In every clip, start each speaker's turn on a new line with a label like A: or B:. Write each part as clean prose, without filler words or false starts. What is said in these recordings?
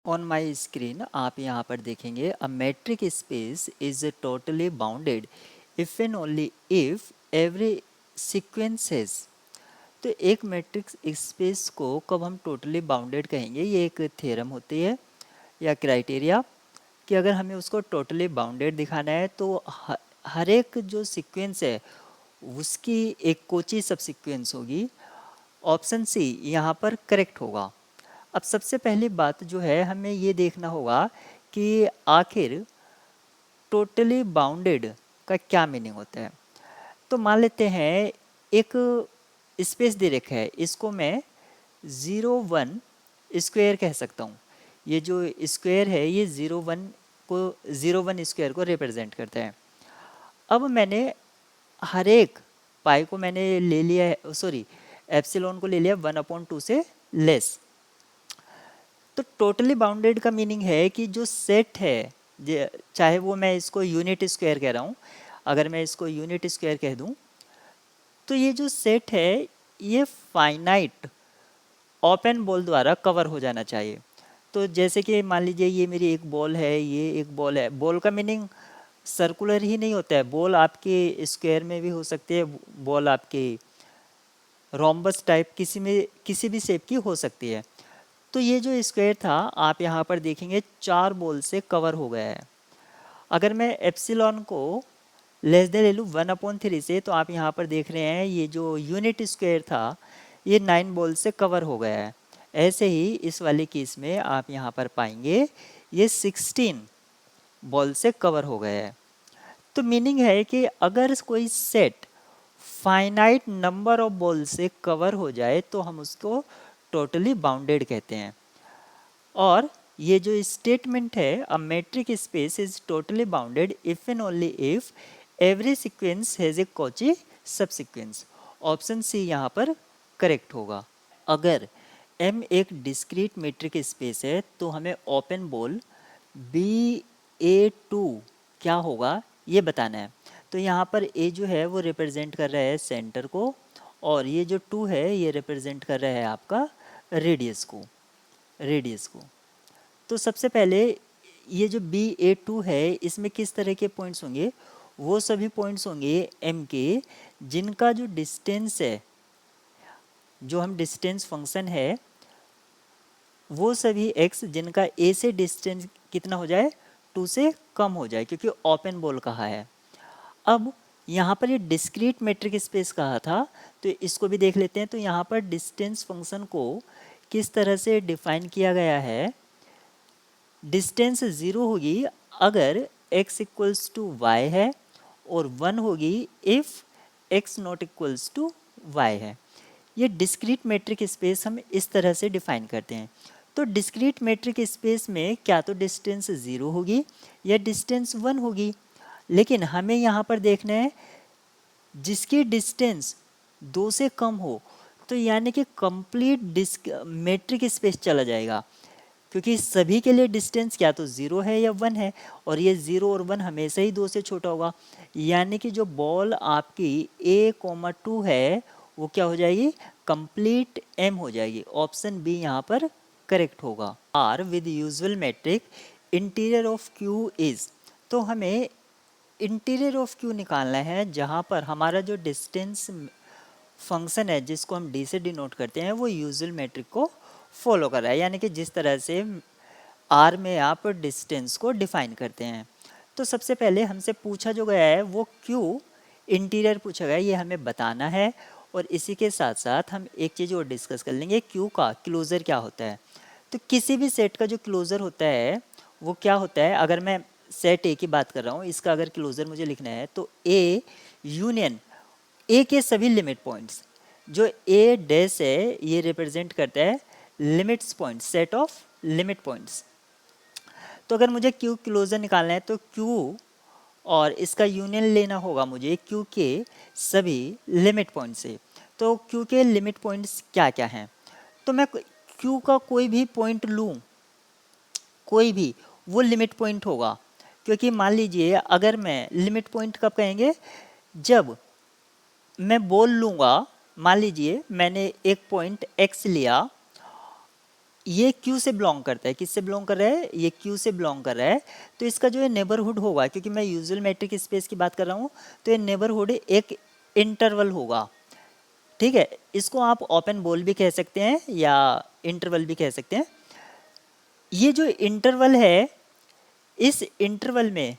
A: On my screen आप यहाँ पर देखेंगे a metric space is totally bounded if and only if every sequences. तो एक मैट्रिक्स स्पेस को कब हम टोटली बाउंडेड कहेंगे, ये एक थ्योरम होती है या क्राइटेरिया कि अगर हमें उसको टोटली बाउंडेड दिखाना है तो हर एक जो सीक्वेंस है उसकी एक कोची सब सीक्वेंस होगी। ऑप्शन सी यहाँ पर करेक्ट होगा। अब सबसे पहली बात जो है हमें ये देखना होगा कि आखिर टोटली बाउंडेड का क्या मीनिंग होता है। तो मान लेते हैं एक स्पेस दे रखा है, इसको मैं 0 1 स्क्वायर कह सकता हूँ। ये जो स्क्वायर है ये 0 1 स्क्वायर को रिप्रेजेंट करता है। अब मैंने हर एक पाई को मैंने ले लिया है, सॉरी एप्सिलॉन को ले लिया 1/2 से लेस। तो टोटली बाउंडेड का मीनिंग है कि जो सेट है, चाहे वो मैं इसको यूनिट स्क्वायर कह रहा हूँ, अगर मैं इसको यूनिट स्क्वायर कह दूँ तो ये जो सेट है ये फाइनाइट ओपन बॉल द्वारा कवर हो जाना चाहिए। तो जैसे कि मान लीजिए ये मेरी एक बॉल है, ये एक बॉल है। बॉल का मीनिंग सर्कुलर ही नहीं होता है, बॉल आपके स्क्वायर में भी हो सकती है, बॉल आपके रोम्बस टाइप किसी भी शेप की हो सकती है। तो ये जो स्क्वायर था आप यहाँ पर देखेंगे 4 बॉल से कवर हो गया है। अगर मैं एप्सिलॉन को लेस देन ले लूँ 1/3 से, तो आप यहाँ पर देख रहे हैं ये जो यूनिट स्क्वायर था ये 9 बॉल से कवर हो गया है। ऐसे ही इस वाले केस में आप यहाँ पर पाएंगे ये 16 बॉल से कवर हो गया है। तो मीनिंग है कि अगर कोई set finite number of ball से कवर हो जाए तो हम उसको टोटली बाउंडेड कहते हैं। और ये जो स्टेटमेंट है a metric space is totally bounded if and only if every sequence has a Cauchy subsequence. Option C यहाँ पर करेक्ट होगा। अगर M एक डिस्क्रीट मेट्रिक स्पेस है तो हमें ओपन बॉल BA2 क्या होगा ये बताना है। तो यहाँ पर A जो है वो रिप्रेजेंट कर रहा है सेंटर को, और ये जो 2 है ये रिप्रेजेंट कर रहा है आपका रेडियस को। तो सबसे पहले ये जो BA2 है इसमें किस तरह के पॉइंट्स होंगे, वो सभी पॉइंट्स होंगे M के जिनका जो डिस्टेंस है, जो हम डिस्टेंस फंक्शन है वो सभी x जिनका A से डिस्टेंस कितना हो जाए 2 से कम हो जाए, क्योंकि ओपन बॉल कहा है। अब यहाँ पर ये डिस्क्रीट मेट्रिक स्पेस कहा था तो इसको भी देख लेते हैं। तो यहाँ पर डिस्टेंस फंक्शन को किस तरह से डिफाइन किया गया है। डिस्टेंस 0 होगी अगर x इक्वल्स टू y है, और 1 होगी if x not equals to y है। ये डिस्क्रीट मेट्रिक स्पेस हम इस तरह से डिफाइन करते हैं। तो डिस्क्रीट मेट्रिक स्पेस में क्या तो डिस्टेंस 0 होगी या डिस्टेंस 1 होगी, लेकिन हमें यहाँ पर देखना है जिसकी डिस्टेंस 2 से कम हो, तो यानी कि कंप्लीट मेट्रिक स्पेस चला जाएगा, क्योंकि सभी के लिए डिस्टेंस क्या तो 0 है या 1 है, और ये 0 और 1 हमेशा ही 2 से छोटा होगा। यानी कि जो बॉल आपकी A, 2 है वो क्या हो जाएगी, कंप्लीट M हो जाएगी। ऑप्शन बी यहाँ पर करेक्ट होगा। R with usual metric interior of Q is. तो हमें इंटीरियर ऑफ Q निकालना है जहाँ पर हमारा जो डिस्टेंस फंक्शन है जिसको हम D से डिनोट करते हैं वो यूजुअल मेट्रिक को फॉलो कर रहा है, यानी कि जिस तरह से R में आप डिस्टेंस को डिफाइन करते हैं। तो सबसे पहले हमसे पूछा जो गया है वो Q इंटीरियर पूछा गया है, ये हमें बताना है। और इसी के साथ साथ हम एक चीज़ और डिस्कस कर लेंगे, Q का क्लोजर क्या होता है। तो किसी भी सेट का जो क्लोजर होता है वो क्या होता है, अगर मैं सेट A की बात कर रहा हूँ, इसका अगर क्लोजर मुझे लिखना है तो A यूनियन A के सभी लिमिट पॉइंट्स, जो A डैश है ये रिप्रेजेंट करता है limits point, set of limit points. तो अगर मुझे Q क्लोजर निकालना है तो Q और इसका यूनियन लेना होगा मुझे Q के सभी लिमिट पॉइंट से। तो Q के लिमिट पॉइंट्स क्या क्या हैं, तो मैं Q का कोई भी पॉइंट लूँ, कोई भी वो लिमिट पॉइंट होगा। क्योंकि मान लीजिए अगर मैं लिमिट पॉइंट कब कहेंगे, जब मैं बोल लूँगा, मान लीजिए मैंने एक पॉइंट x लिया, ये क्यू से बिलोंग करता है, किससे बिलोंग कर रहा है, ये क्यू से बिलोंग कर रहा है, तो इसका जो है नेबरहुड होगा, क्योंकि मैं यूजुअल मैट्रिक स्पेस की बात कर रहा हूँ, तो ये नेबरहुड एक इंटरवल होगा। ठीक है, इसको आप ओपन बॉल भी कह सकते हैं या इंटरवल भी कह सकते हैं। ये जो इंटरवल है, इस इंटरवल में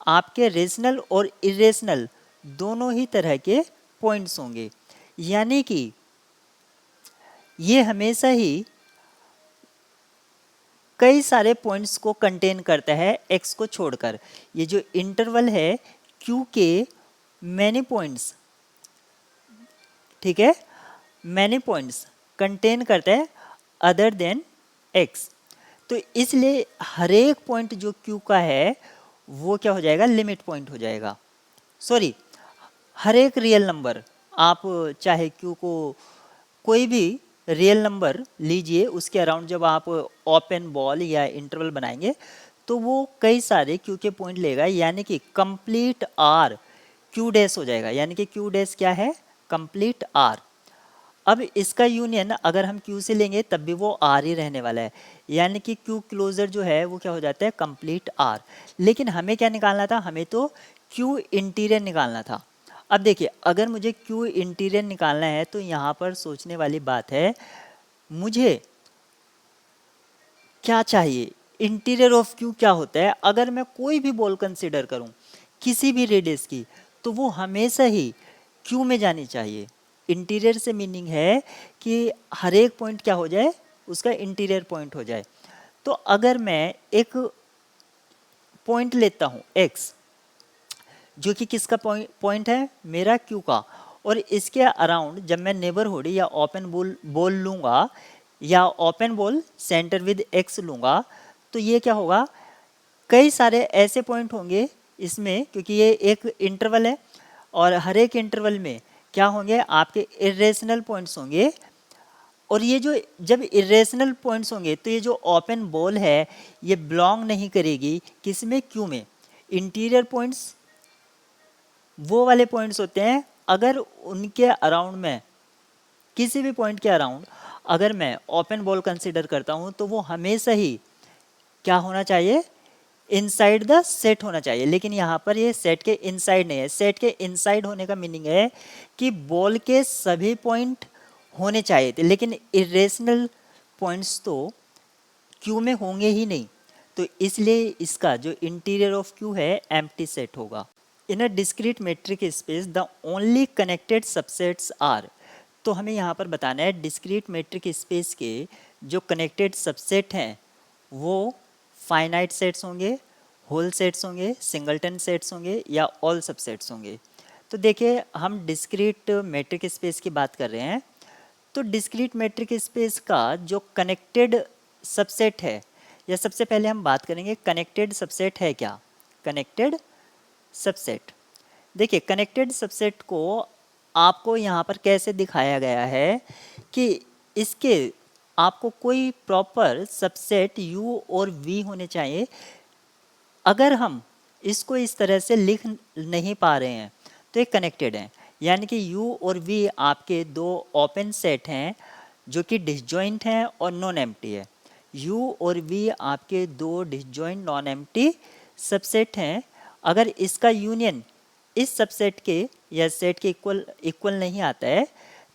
A: आपके रेशनल और इरेशनल दोनों ही तरह के पॉइंट्स होंगे, यानी कि ये हमेशा ही कई सारे पॉइंट्स को कंटेन करता है x को छोड़कर। ये जो इंटरवल है q के मैनी पॉइंट्स, ठीक है, मैनी पॉइंट्स कंटेन करता है अदर देन x। तो इसलिए हर एक पॉइंट जो q का है वो क्या हो जाएगा, लिमिट पॉइंट हो जाएगा। सॉरी, हर एक रियल नंबर, आप चाहे q को कोई भी रियल नंबर लीजिए, उसके अराउंड जब आप ओपन बॉल या इंटरवल बनाएंगे तो वो कई सारे क्यू के पॉइंट लेगा, यानी कि कंप्लीट आर क्यू डैश हो जाएगा। यानी कि क्यू डैश क्या है, कंप्लीट आर। अब इसका यूनियन अगर हम क्यू से लेंगे तब भी वो आर ही रहने वाला है, यानी कि क्यू क्लोजर जो है वो क्या हो जाता है, कंप्लीट आर। लेकिन हमें क्या निकालना था, हमें तो क्यू इंटीरियर निकालना था। अब देखिए, अगर मुझे क्यू इंटीरियर निकालना है तो यहाँ पर सोचने वाली बात है, मुझे क्या चाहिए, इंटीरियर ऑफ क्यू क्या होता है। अगर मैं कोई भी बॉल कंसिडर करूं किसी भी रेडियस की, तो वो हमेशा ही क्यू में जानी चाहिए। इंटीरियर से मीनिंग है कि हर एक पॉइंट क्या हो जाए, उसका इंटीरियर पॉइंट हो जाए। तो अगर मैं एक पॉइंट लेता हूं x, जो कि किसका पॉइंट है, मेरा q का, और इसके अराउंड जब मैं नेबरहुड या ओपन बॉल लूँगा या open ball centre with x लूँगा, तो ये क्या होगा, कई सारे ऐसे पॉइंट होंगे इसमें, क्योंकि ये एक इंटरवल है और हर एक इंटरवल में क्या होंगे, आपके इरेशनल पॉइंट्स होंगे। और ये जो जब इरेशनल पॉइंट्स होंगे तो ये जो ओपन बॉल है ये बिलोंग नहीं करेगी किसमें, क्यू में। इंटीरियर पॉइंट्स वो वाले पॉइंट्स होते हैं, अगर उनके अराउंड में किसी भी पॉइंट के अराउंड अगर मैं ओपन बॉल कंसीडर करता हूं तो वो हमेशा ही क्या होना चाहिए, इनसाइड द सेट होना चाहिए। लेकिन यहाँ पर ये सेट के इनसाइड नहीं है। सेट के इनसाइड होने का मीनिंग है कि बॉल के सभी पॉइंट होने चाहिए थे, लेकिन इरेशनल पॉइंट्स तो क्यू में होंगे ही नहीं, तो इसलिए इसका जो इंटीरियर ऑफ क्यू है एम्प्टी सेट होगा। In a discrete metric space the only connected subsets are. तो हमें यहाँ पर बताना है डिस्क्रीट मेट्रिक स्पेस के जो कनेक्टेड सबसेट हैं वो फाइनाइट सेट्स होंगे, होल सेट्स होंगे, सिंगलटन सेट्स होंगे या ऑल सबसेट्स होंगे। तो देखिए, हम डिस्क्रीट मेट्रिक स्पेस की बात कर रहे हैं, तो डिस्क्रीट मेट्रिक स्पेस का जो कनेक्टेड सबसेट है, या सबसे पहले हम बात करेंगे कनेक्टेड सबसेट है क्या। कनेक्टेड सबसेट, देखिए कनेक्टेड सबसेट को आपको यहाँ पर कैसे दिखाया गया है कि इसके आपको कोई प्रॉपर सबसेट u और v होने चाहिए। अगर हम इसको इस तरह से लिख नहीं पा रहे हैं तो ये कनेक्टेड हैं, यानी कि u और v आपके दो ओपन सेट हैं जो कि डिसजॉइंट हैं और नॉन एम्प्टी है। u और v आपके दो डिसजॉइंट नॉन एम्प्टी सबसेट हैं। अगर इसका यूनियन इस सबसेट के या सेट के इक्वल नहीं आता है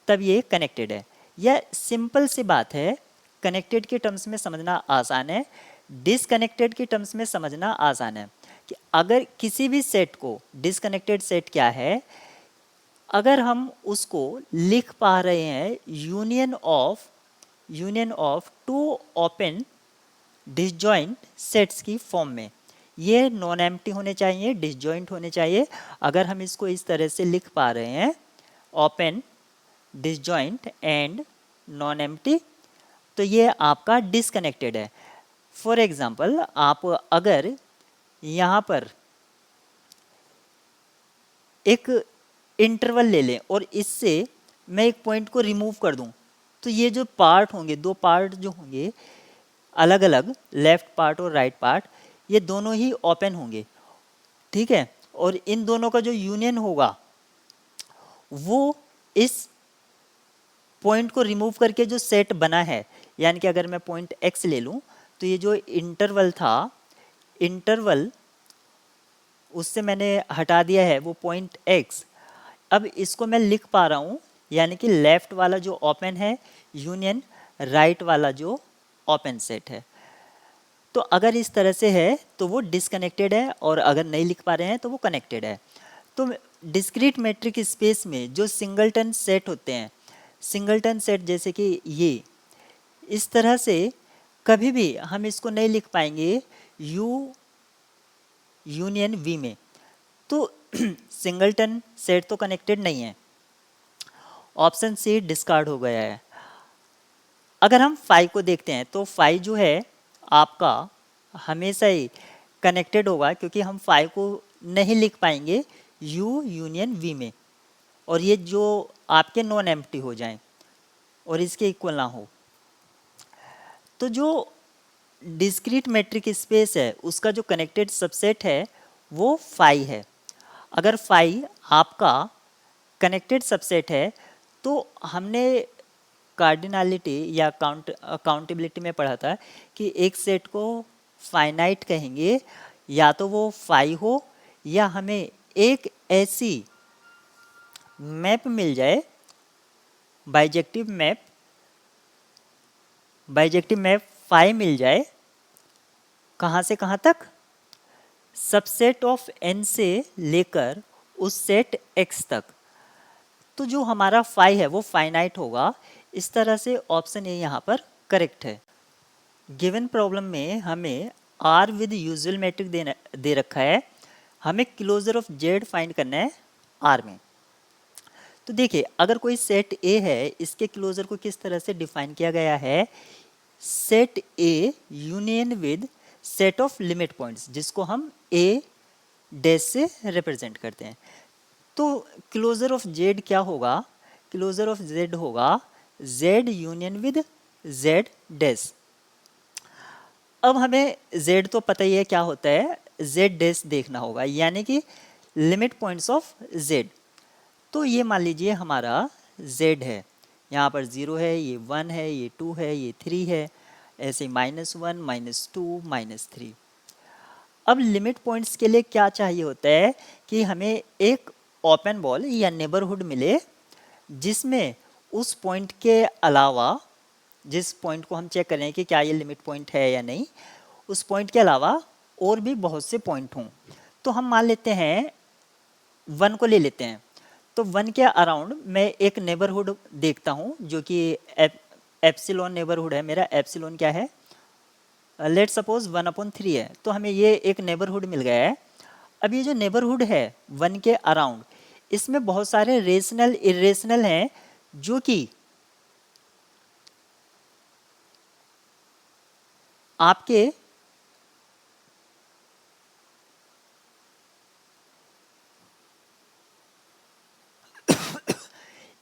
A: तब ये कनेक्टेड है। यह सिंपल सी बात है, कनेक्टेड के टर्म्स में समझना आसान है, डिसकनेक्टेड के टर्म्स में समझना आसान है। कि अगर किसी भी सेट को, डिसकनेक्टेड सेट क्या है, अगर हम उसको लिख पा रहे हैं union of two open disjoint sets की फॉर्म में, ये नॉन एम्प्टी होने चाहिए, डिसजॉइंट होने चाहिए। अगर हम इसको इस तरह से लिख पा रहे हैं open disjoint and non empty, तो ये आपका डिसकनेक्टेड है। फॉर एग्जांपल, आप अगर यहाँ पर एक इंटरवल ले लें और इससे मैं एक पॉइंट को रिमूव कर दूं, तो ये जो पार्ट होंगे, दो पार्ट जो होंगे अलग अलग, लेफ्ट पार्ट और राइट पार्ट, ये दोनों ही ओपन होंगे, ठीक है। और इन दोनों का जो यूनियन होगा वो इस पॉइंट को रिमूव करके जो सेट बना है यानी कि अगर मैं पॉइंट x ले लूँ तो ये जो इंटरवल था, इंटरवल उससे मैंने हटा दिया है वो पॉइंट x। अब इसको मैं लिख पा रहा हूँ, यानी कि लेफ्ट वाला जो ओपन है यूनियन राइट वाला जो ओपन सेट है। तो अगर इस तरह से है तो वो डिसकनेक्टेड है, और अगर नहीं लिख पा रहे हैं तो वो कनेक्टेड है। तो डिस्क्रीट मेट्रिक स्पेस में जो सिंगलटन सेट होते हैं, सिंगलटन सेट जैसे कि ये इस तरह से कभी भी हम इसको नहीं लिख पाएंगे U यूनियन V में। तो सिंगलटन सेट तो कनेक्टेड नहीं है, ऑप्शन सी डिस्कार्ड हो गया है। अगर हम फाई को देखते हैं तो फाई जो है आपका हमेशा ही कनेक्टेड होगा, क्योंकि हम फाई को नहीं लिख पाएंगे U यूनियन V में, और ये जो आपके नॉन एम्प्टी हो जाएं और इसके इक्वल ना हो। तो जो डिस्क्रीट मेट्रिक स्पेस है उसका जो कनेक्टेड सबसेट है वो फाई है। अगर फाई आपका कनेक्टेड सबसेट है तो हमने कार्डिनलिटी या अकाउंटेबिलिटी में पढ़ा था कि एक सेट को फाइनाइट कहेंगे या तो वो फाई हो, या हमें एक ऐसी मैप मिल जाए, बाइजेक्टिव मैप फाई मिल जाए। कहाँ से कहाँ तक? सबसेट ऑफ n से लेकर उस सेट x तक। तो जो हमारा फाई है वो फाइनाइट होगा। इस तरह से ऑप्शन ए यहाँ पर करेक्ट है। गिवन प्रॉब्लम में हमें r विद यूजुअल मैट्रिक दे रखा है, हमें क्लोजर ऑफ z फाइंड करना है r में। तो देखिए अगर कोई सेट A है, इसके क्लोजर को किस तरह से डिफाइन किया गया है, set A union with set of limit points, जिसको हम A डैश से रिप्रेजेंट करते हैं। तो क्लोजर ऑफ Z क्या होगा? क्लोजर ऑफ Z होगा Z union with Z dash. अब हमें Z तो पता ही है क्या होता है, Z डैश देखना होगा, यानी कि लिमिट पॉइंट्स ऑफ Z। तो ये मान लीजिए हमारा Z है, यहाँ पर 0 है, ये 1 है, ये 2 है, ये 3 है, ऐसे -1 -2 -3। अब लिमिट पॉइंट्स के लिए क्या चाहिए होता है कि हमें एक ओपन बॉल या नेबरहुड मिले जिसमें उस पॉइंट के अलावा, जिस पॉइंट को हम चेक करें कि क्या ये लिमिट पॉइंट है या नहीं, उस पॉइंट के अलावा और भी बहुत से पॉइंट हों। तो हम मान लेते हैं 1 को ले लेते हैं। तो 1 के अराउंड मैं एक नेबरहुड देखता हूँ जो कि एप्सिलॉन नेबरहुड है मेरा। एप्सिलॉन क्या है? लेट सपोज 1/3 है। तो हमें ये एक नेबरहुड मिल गया है। अब ये जो नेबरहुड है 1 के अराउंड, इसमें बहुत सारे रेशनल इरेशनल हैं जो कि आपके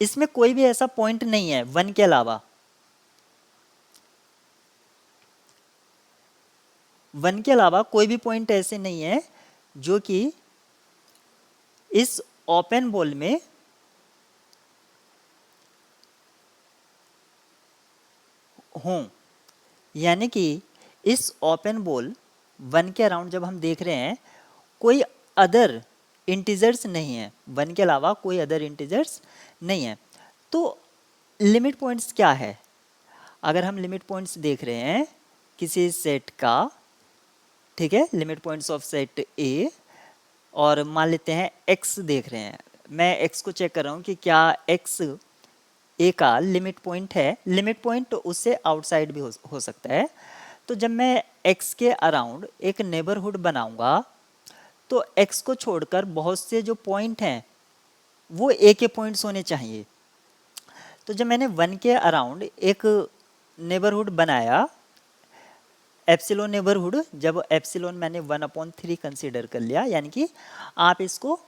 A: इसमें कोई भी ऐसा पॉइंट नहीं है 1 के अलावा। 1 के अलावा कोई भी पॉइंट ऐसे नहीं है जो कि इस ओपन बॉल में हों। यानी कि इस ओपन बॉल 1 के अराउंड जब हम देख रहे हैं कोई अदर इंटीजर्स नहीं है, 1 के अलावा कोई अदर इंटीजर्स नहीं है। तो लिमिट पॉइंट्स क्या है? अगर हम लिमिट पॉइंट्स देख रहे हैं किसी सेट का, ठीक है, लिमिट पॉइंट्स ऑफ सेट ए, और मान लेते हैं x देख रहे हैं, मैं x को चेक कर रहा हूँ कि क्या x ए का लिमिट पॉइंट है। लिमिट पॉइंट उससे आउटसाइड भी हो सकता है। तो जब मैं x के अराउंड एक नेबरहुड बनाऊंगा तो x को छोड़कर बहुत से जो पॉइंट हैं वो a के पॉइंट्स होने चाहिए। तो जब मैंने 1 के अराउंड एक नेबरहुड बनाया, एप्सिलॉन नेबरहुड, जब एप्सिलॉन मैंने 1/3 कंसीडर कर लिया, यानी कि आप इसको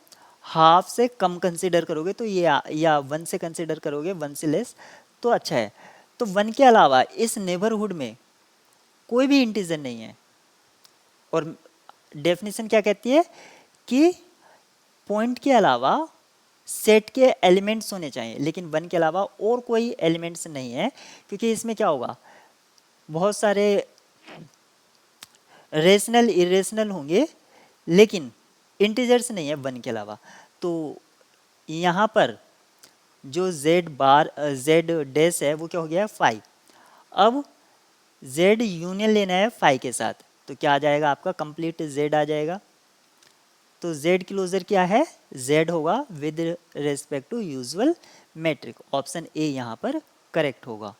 A: हाफ से कम कंसीडर करोगे तो ये, या 1 से कंसीडर करोगे 1 से लेस तो अच्छा है। तो 1 के अलावा इस नेबरहुड में कोई भी इंटीजर नहीं है। और डेफिनेशन क्या कहती है कि पॉइंट के अलावा सेट के एलिमेंट्स होने चाहिए, लेकिन 1 के अलावा और कोई एलिमेंट्स नहीं है, क्योंकि इसमें क्या होगा, बहुत सारे रेशनल इरेशनल होंगे, लेकिन इंटीजर्स नहीं है 1 के अलावा। तो यहाँ पर जो z बार z डैश है वो क्या हो गया 5। अब z यूनियन लेना है 5 के साथ, तो क्या आ जाएगा आपका कंप्लीट z आ जाएगा। तो z क्लोजर क्या है, z होगा with respect to usual metric. Option A यहाँ पर करेक्ट होगा।